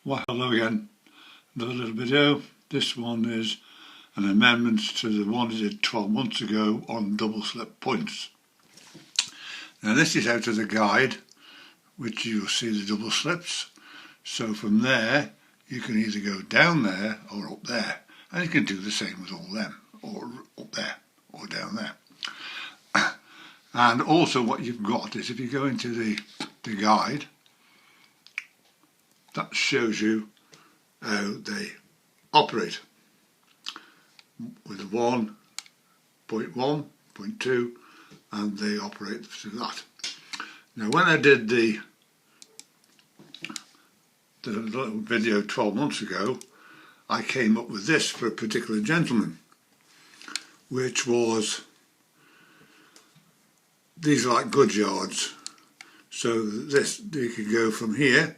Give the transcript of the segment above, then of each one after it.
Well, hello again. Another little video. This one is an amendment to the one I did 12 months ago on double slip points. Now this is out of the guide, which you'll see the double slips. So from there you can either go down there or up there, and you can do the same with all them, or up there or down there. And also what you've got is, if you go into the guide, that shows you how they operate with the 1.1, 0.2, and they operate through that. Now when I did the little video 12 months ago, I came up with this for a particular gentleman, which was, these are like goods yards, so this, you can go from here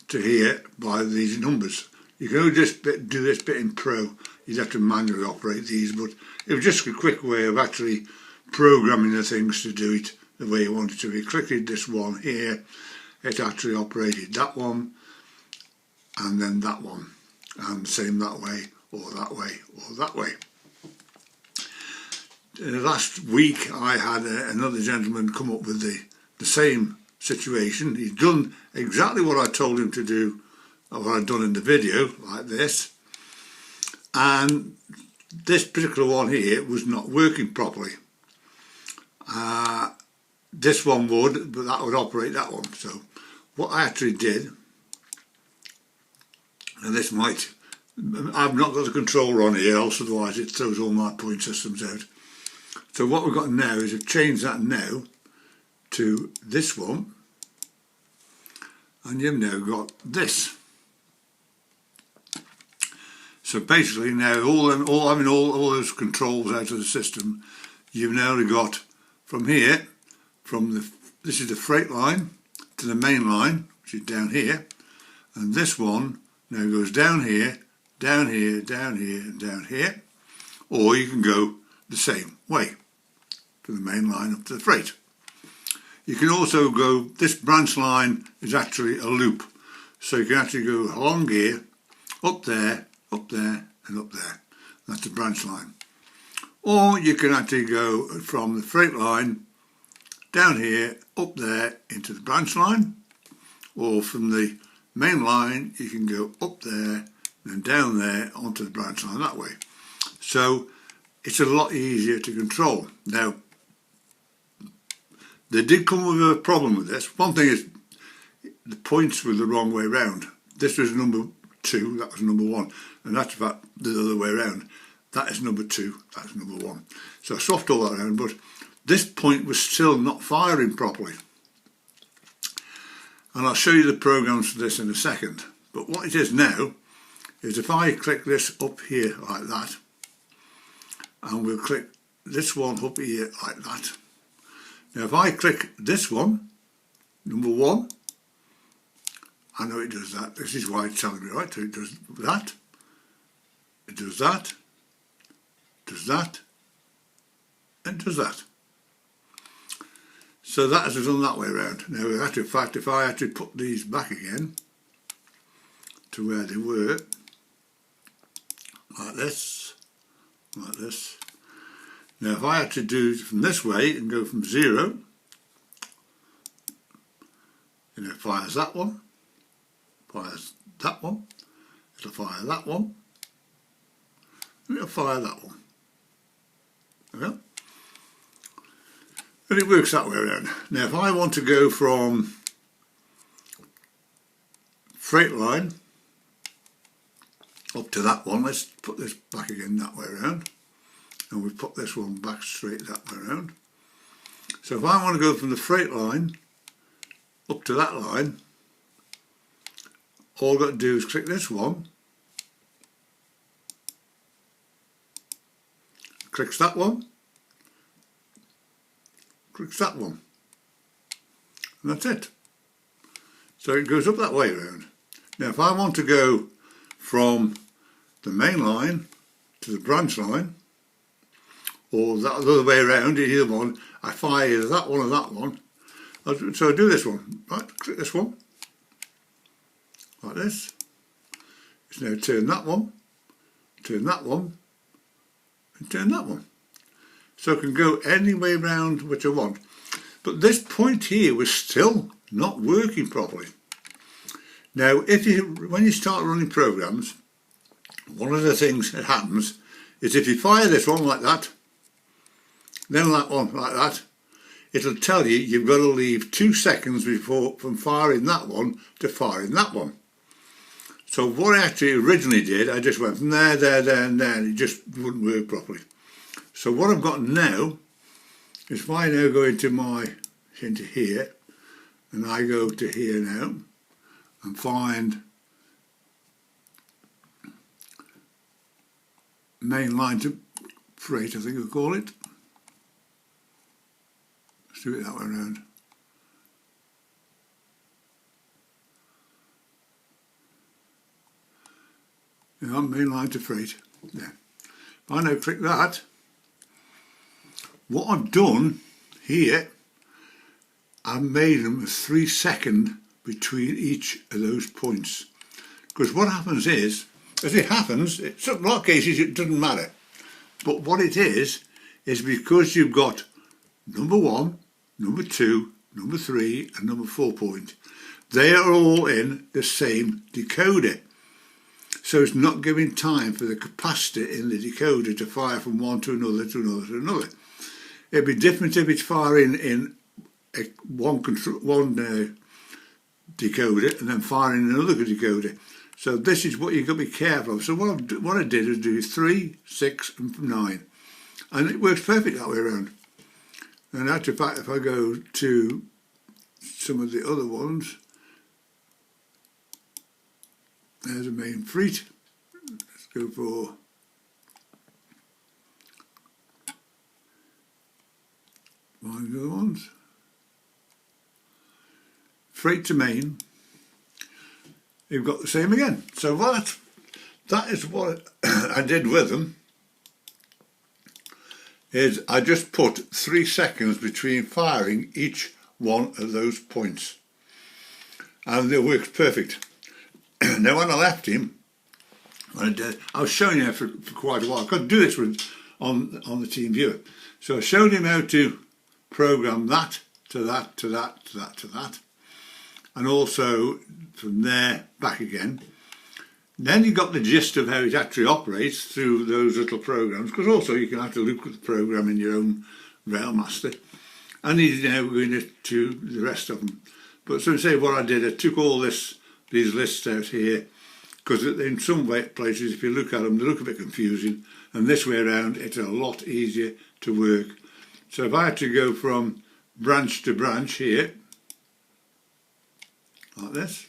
to here by these numbers. You can only just do this bit in Pro. You'd have to manually operate these, but it was just a quick way of actually programming the things to do it the way you wanted to. If you clicked this one here, it actually operated that one, and then that one, and same that way, or that way, or that way. Last week I had another gentleman come up with the same situation. He's done exactly what I told him to do, or what I'd done in the video, like this, and this particular one here was not working properly. This one would, but that would operate that one. So what I actually did, and this might, I've not got the controller on here, else otherwise it throws all my point systems out. So what we've got now is I've changed that now to this one, and you've now got this. So basically now all those controls out of the system, you've now got from here, this is the freight line to the main line, which is down here, and this one now goes down here, down here, down here, and down here, or you can go the same way to the main line up to the freight. You can also go, this branch line is actually a loop, so you can actually go along here, up there, and up there. That's the branch line. Or you can actually go from the freight line down here, up there into the branch line, or from the main line you can go up there and down there onto the branch line that way. So it's a lot easier to control. Now, they did come with a problem with this. One thing is the points were the wrong way round. This was number 2, that was number 1, and that's about the other way around. That is number 2, that's number 1. So I swapped all that around, but this point was still not firing properly. And I'll show you the programs for this in a second. But what it is now is, if I click this up here like that, and we'll click this one up here like that. Now if I click this one, number 1, I know it does that. This is why it's telling me, right? So it does that, it does that, does that, and does that. So that has done that way around. Now in fact, if I actually put these back again to where they were, like this, like this. Now if I actually do it from this way and go from 0, and it fires that one, fires that one, it'll fire that one, and it'll fire that one. Okay? And it works that way around. Now if I want to go from freight line up to that one, let's put this back again that way around, and we put this one back straight that way around. So if I want to go from the freight line up to that line, all I've got to do is click this one, clicks that one, clicks that one, and that's it. So it goes up that way around. Now if I want to go from the main line to the branch line, or that other way around, either one, I fire either that one or that one. So I do this one, right, click this one, like this. It's now turn that one, turn that one, and turn that one. So I can go any way round which I want. But this point here was still not working properly. Now, when you start running programs, one of the things that happens is if you fire this one like that, then that one like that, it'll tell you you've got to leave 2 seconds from firing that one to firing that one. So what I actually originally did, I just went from there, and it just wouldn't work properly. So what I've got now is if I now go into here, and I go to here now, and find main line to freight, I think we'll call it. Let's do it that way around. Yeah, main line to freight. There. If I now click that, what I've done here, I've made them a 3 second between each of those points. Because what happens is, as it happens, in a lot of cases it doesn't matter. But what it is because you've got number 1, number 2, number 3 and number 4 point. They are all in the same decoder. So it's not giving time for the capacitor in the decoder to fire from one to another to another to another. It'd be different if it's firing in one decoder and then firing another decoder. So this is what you've got to be careful of. So what I did is do 3, 6 and 9. And it works perfect that way around. And actually, fact, if I go to some of the other ones, there's a main freight. Let's go for one of the other ones. Freight to main. You've got the same again. So that is what I did with them. Is I just put 3 seconds between firing each one of those points, and it works perfect. Now when I left him, I was showing him for quite a while. I couldn't do this on the team viewer, so I showed him how to program that to that to that to that to that, and also from there back again. Then you got the gist of how it actually operates through those little programs, because also you can have to look at the program in your own Railmaster, and he's now going to the rest of them. But so to say, what I did, I took all these lists out here, because in some places, if you look at them, they look a bit confusing, and this way around, it's a lot easier to work. So if I had to go from branch to branch here, like this,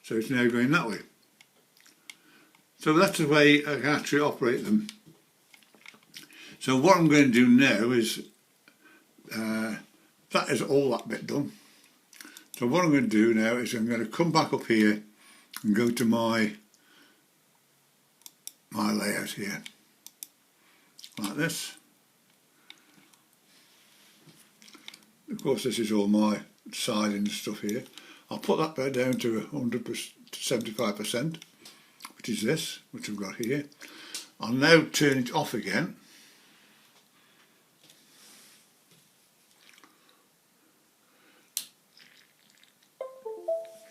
so it's now going that way. So that's the way I can actually operate them. So what I'm going to do now is, that is all that bit done. So what I'm going to do now is I'm going to come back up here and go to my layout here, like this. Of course, this is all my siding and stuff here. I'll put that bit down to 100% to 75%, which is this, which I've got here. I'll now turn it off again.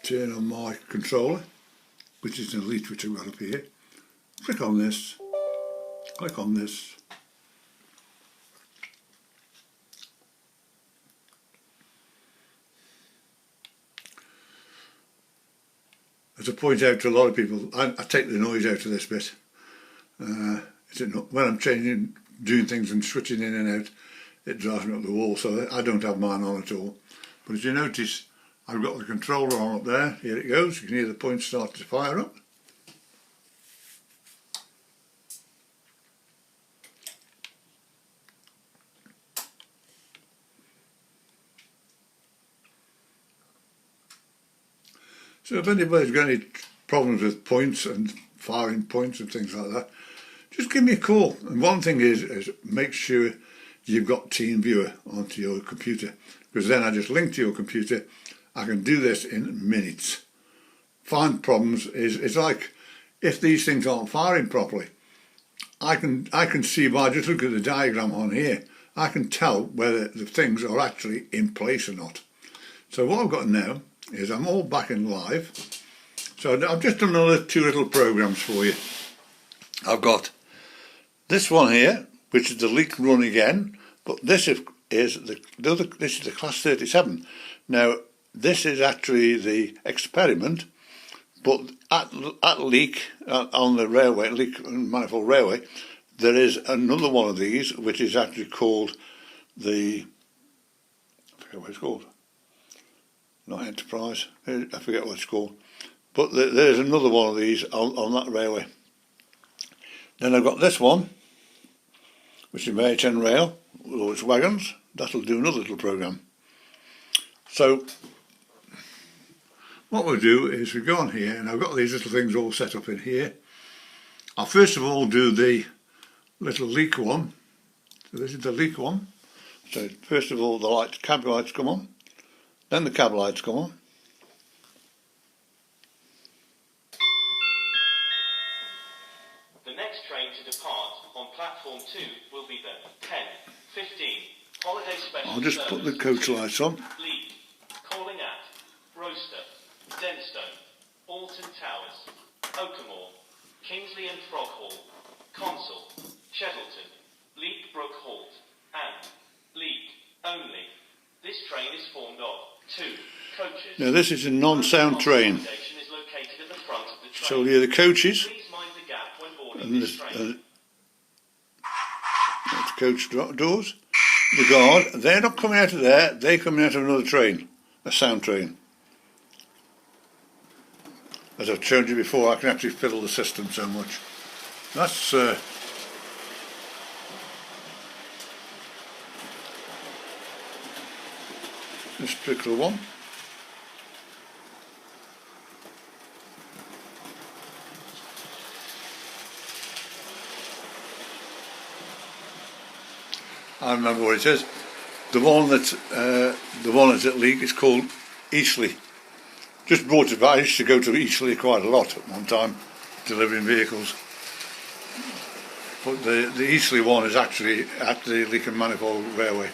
Turn on my controller, which is an Elite, which I've got up here. Click on this, click on this. As I point out to a lot of people, I take the noise out of this bit. When I'm changing, doing things and switching in and out, it drives me up the wall, so I don't have mine on at all. But as you notice, I've got the controller on up there. Here it goes. You can hear the points start to fire up. So if anybody's got any problems with points and firing points and things like that, just give me a call. And one thing is make sure you've got TeamViewer onto your computer, because then I just link to your computer I can do this in minutes. Find problems is, it's like if these things aren't firing properly, I can see by just looking at the diagram on here, I can tell whether the things are actually in place or not. So what I've got now is I'm all back in live. So I've just done another two little programs for you. I've got this one here, which is the leak run again, but this is the class 37. Now this is actually the experiment, but at leak on the railway, leak manifold railway, there is another one of these which is actually called the, I forget what it's called, not Enterprise, I forget what it's called, but there's another one of these on that railway. Then I've got this one, which is my HN rail, with all its wagons. That'll do another little program. So what we'll do is we go on here, and I've got these little things all set up in here. I'll first of all do the little leak one. So this is the leak one. So first of all the cab lights come on, then the cab lights come on. The next train to depart on platform 2 will be the 10:15 holiday special. I'll just put the coach lights on. Lead, calling at Roaster, Denstone, Alton Towers, Oakamore, Kingsley and Froghall, Consul, Chettleton, Leek Brook Halt, and Leek only. This train is formed of 2 coaches. Now this is a non-sound train. Is located at the front of the train. So here are the coaches. Please mind the gap when boarding And this train. That's coach doors. The guard, they're not coming out of there, they're coming out of another train, a sound train. As I've shown you before, I can actually fiddle the system so much. That's this particular one. I remember what it is. The one that's at leak is called Eastleigh. Just brought it back. I used to go to Eastleigh quite a lot at one time, delivering vehicles. But the Eastleigh one is actually at the Leek and Manifold Railway.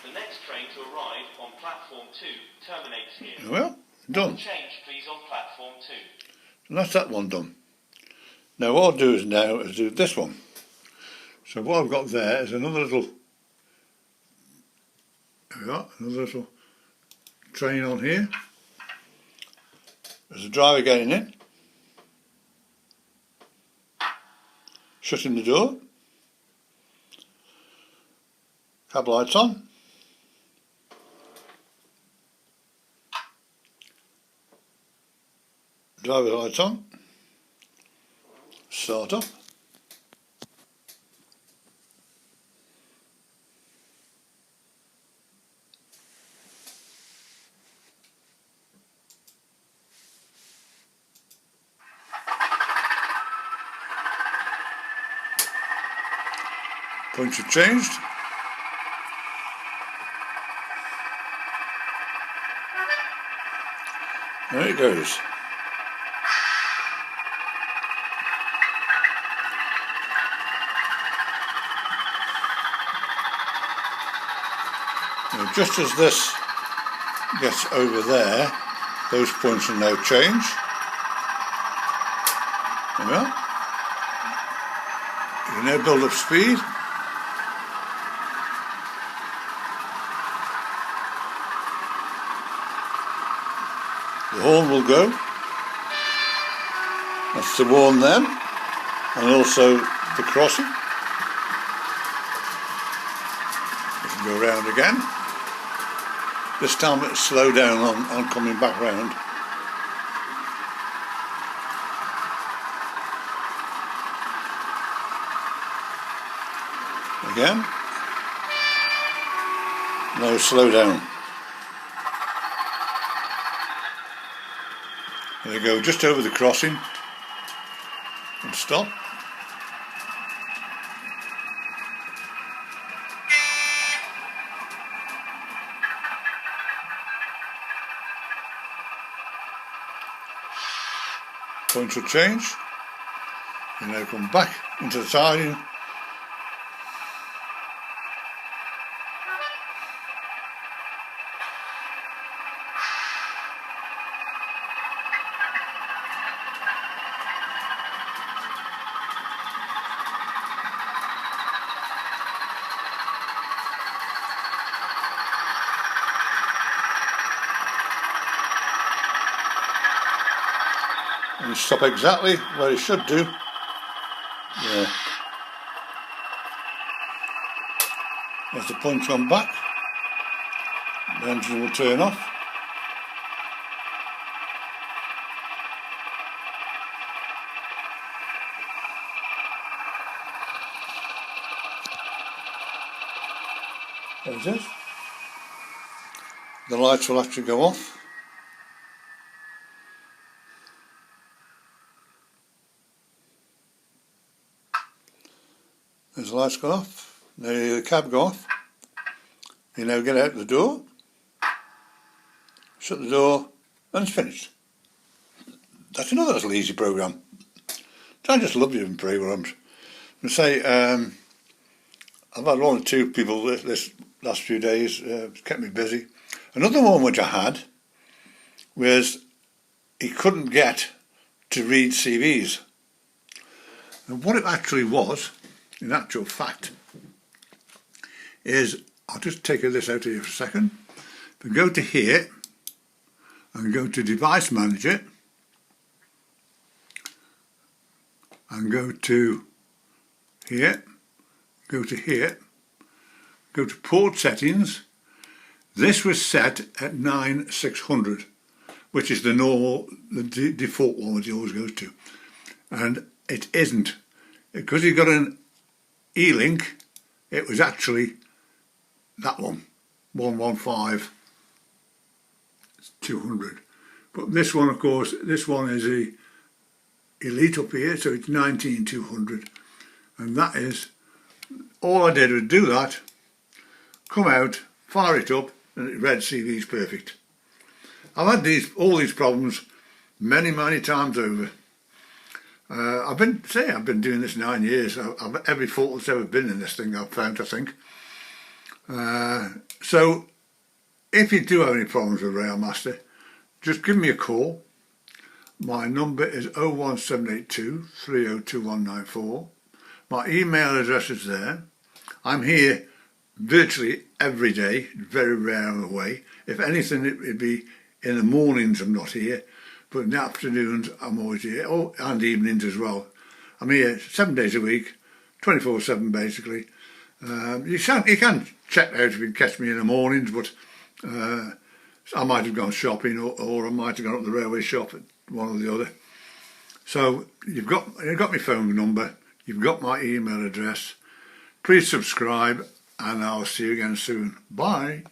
The next train to arrive on platform 2 terminates here. Well, done. Change please on platform 2. And that's that one done. Now what I'll do is do this one. So what I've got there is another little, there we are, another little train on here. There's a driver getting in, shutting the door, cab lights on, driver lights on, start up. Points have changed. There it goes. Now, just as this gets over there, those points will now change. There we are. You can now build up speed. The horn will go. That's to warn them, and also the crossing. We can go round again. This time it'll slow down on coming back round. Again. No, slow down. They go just over the crossing and stop. point will change. You now come back into the siding. And you stop exactly where it should do. Yeah. As the punch on back, the engine will turn off. There it is. The lights will actually go off. There's the lights go off. There the cab go off. You now get out the door, shut the door, and it's finished. That's another little easy program. I just love doing programs. I say, I've had one or two people this last few days, kept me busy. Another one which I had was he couldn't get to read CVs. And what it actually was, in actual fact, is, I'll just take this out of here for a second. If we go to here and go to Device Manager and go to here, go to Port Settings. This was set at 9600, which is the normal, the default one that it always goes to. And it isn't. Because you got an E-Link, it was actually that one, 115-200. But this one, of course, this one is a Elite up here, so it's 19200. And that is, all I did was do that, come out, fire it up, and it read CVs perfect. I've had all these problems many times over. I've been doing this 9 years. Every fault that's ever been in this thing I've found, I think. So if you do have any problems with Railmaster, just give me a call. My number is 01782 302194. My email address is there. I'm here virtually every day, very rare away. If anything, it'd be in the mornings I'm not here, but in the afternoons I'm always here, and evenings as well. I'm here 7 days a week, 24/7 basically. You can check out if you can catch me in the mornings, but I might have gone shopping or I might have gone up the railway shop, one or the other. So you've got my phone number, you've got my email address. Please subscribe and I'll see you again soon. Bye.